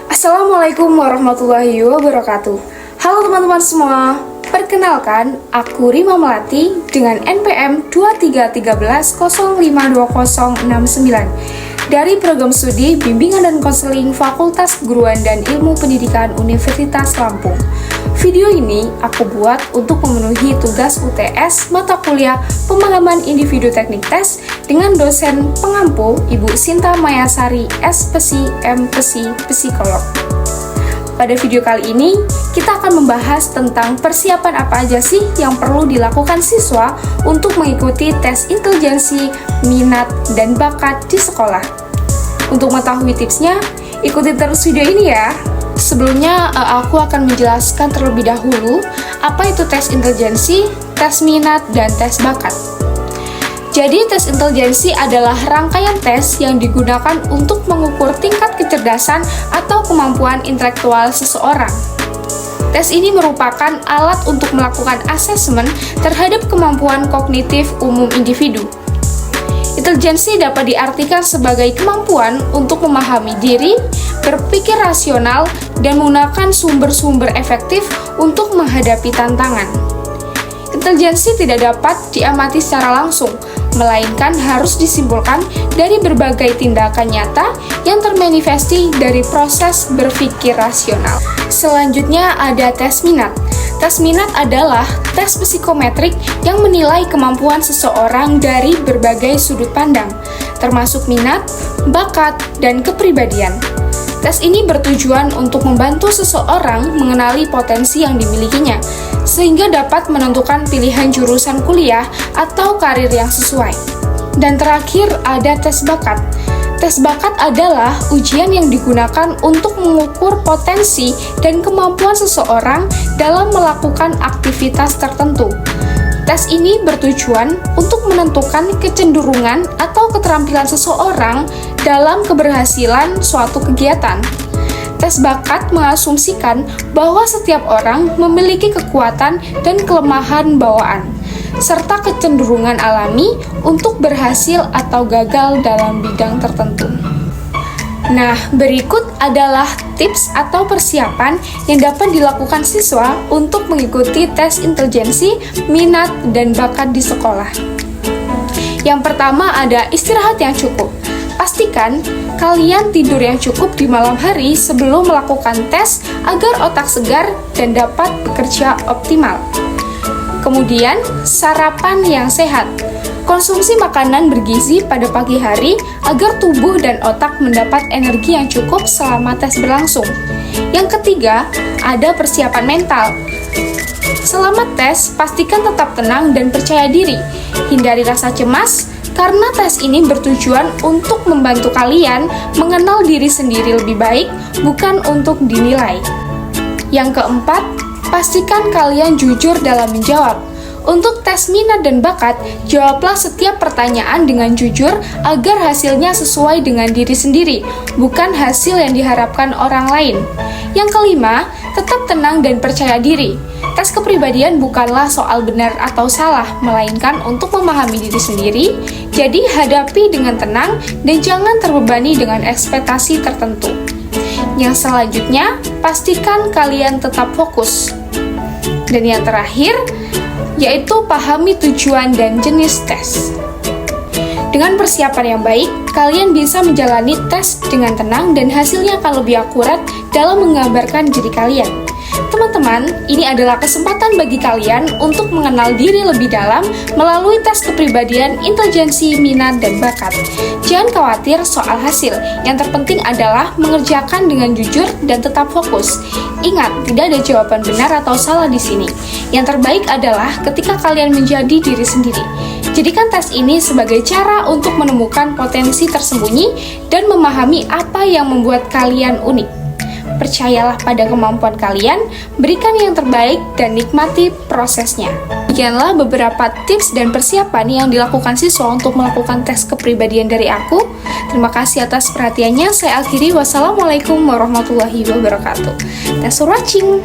Assalamualaikum warahmatullahi wabarakatuh. Halo teman-teman semua, perkenalkan aku Rima Melati dengan NPM 2313052069 dari Program Studi Bimbingan dan Konseling Fakultas Keguruan dan Ilmu Pendidikan Universitas Lampung. Video ini aku buat untuk memenuhi tugas UTS mata kuliah Pemahaman Individu Teknik Tes dengan dosen pengampu Ibu Sinta Mayasari, SPSI, MPSI, Psikolog. Pada video kali ini, kita akan membahas tentang persiapan apa aja sih yang perlu dilakukan siswa untuk mengikuti tes intelijensi, minat, dan bakat di sekolah. Untuk mengetahui tipsnya, ikuti terus video ini ya. Sebelumnya, aku akan menjelaskan terlebih dahulu apa itu tes intelijensi, tes minat, dan tes bakat. Jadi, tes intelijensi adalah rangkaian tes yang digunakan untuk mengukur tingkat kecerdasan atau kemampuan intelektual seseorang. Tes ini merupakan alat untuk melakukan asesmen terhadap kemampuan kognitif umum individu. Intelijensi dapat diartikan sebagai kemampuan untuk memahami diri, berpikir rasional, dan menggunakan sumber-sumber efektif untuk menghadapi tantangan. Intelijensi tidak dapat diamati secara langsung, melainkan harus disimpulkan dari berbagai tindakan nyata yang termanifesti dari proses berpikir rasional. Selanjutnya ada tes minat. Tes minat adalah tes psikometrik yang menilai kemampuan seseorang dari berbagai sudut pandang, termasuk minat, bakat, dan kepribadian. Tes ini bertujuan untuk membantu seseorang mengenali potensi yang dimilikinya, sehingga dapat menentukan pilihan jurusan kuliah atau karir yang sesuai. Dan terakhir ada tes bakat. Tes bakat adalah ujian yang digunakan untuk mengukur potensi dan kemampuan seseorang dalam melakukan aktivitas tertentu. Tes ini bertujuan untuk menentukan kecenderungan atau keterampilan seseorang dalam keberhasilan suatu kegiatan. Tes bakat mengasumsikan bahwa setiap orang memiliki kekuatan dan kelemahan bawaan, serta kecenderungan alami untuk berhasil atau gagal dalam bidang tertentu. Nah, berikut adalah tips atau persiapan yang dapat dilakukan siswa untuk mengikuti tes intelijensi, minat, dan bakat di sekolah. Yang pertama ada istirahat yang cukup. Pastikan kalian tidur yang cukup di malam hari sebelum melakukan tes agar otak segar dan dapat bekerja optimal. Kemudian, sarapan yang sehat. Konsumsi makanan bergizi pada pagi hari agar tubuh dan otak mendapat energi yang cukup selama tes berlangsung. Yang ketiga, ada persiapan mental. Selama tes, pastikan tetap tenang dan percaya diri. Hindari rasa cemas, karena tes ini bertujuan untuk membantu kalian mengenal diri sendiri lebih baik, bukan untuk dinilai. Yang keempat, pastikan kalian jujur dalam menjawab. Untuk tes minat dan bakat, jawablah setiap pertanyaan dengan jujur agar hasilnya sesuai dengan diri sendiri, bukan hasil yang diharapkan orang lain. Yang kelima, tetap tenang dan percaya diri. Tes kepribadian bukanlah soal benar atau salah, melainkan untuk memahami diri sendiri, jadi hadapi dengan tenang dan jangan terbebani dengan ekspektasi tertentu. Yang selanjutnya, pastikan kalian tetap fokus. Dan yang terakhir, yaitu pahami tujuan dan jenis tes. Dengan persiapan yang baik, kalian bisa menjalani tes dengan tenang dan hasilnya akan lebih akurat dalam menggambarkan diri kalian. Teman-teman, ini adalah kesempatan bagi kalian untuk mengenal diri lebih dalam melalui tes kepribadian, intelijensi, minat, dan bakat. Jangan khawatir soal hasil, yang terpenting adalah mengerjakan dengan jujur dan tetap fokus. Ingat, tidak ada jawaban benar atau salah di sini. Yang terbaik adalah ketika kalian menjadi diri sendiri. Jadikan tes ini sebagai cara untuk menemukan potensi tersembunyi dan memahami apa yang membuat kalian unik. Percayalah pada kemampuan kalian, berikan yang terbaik, dan nikmati prosesnya. Demikianlah beberapa tips dan persiapan yang dilakukan siswa untuk melakukan tes kepribadian dari aku. Terima kasih atas perhatiannya. Saya akhiri. Wassalamualaikum warahmatullahi wabarakatuh. Thanks for watching.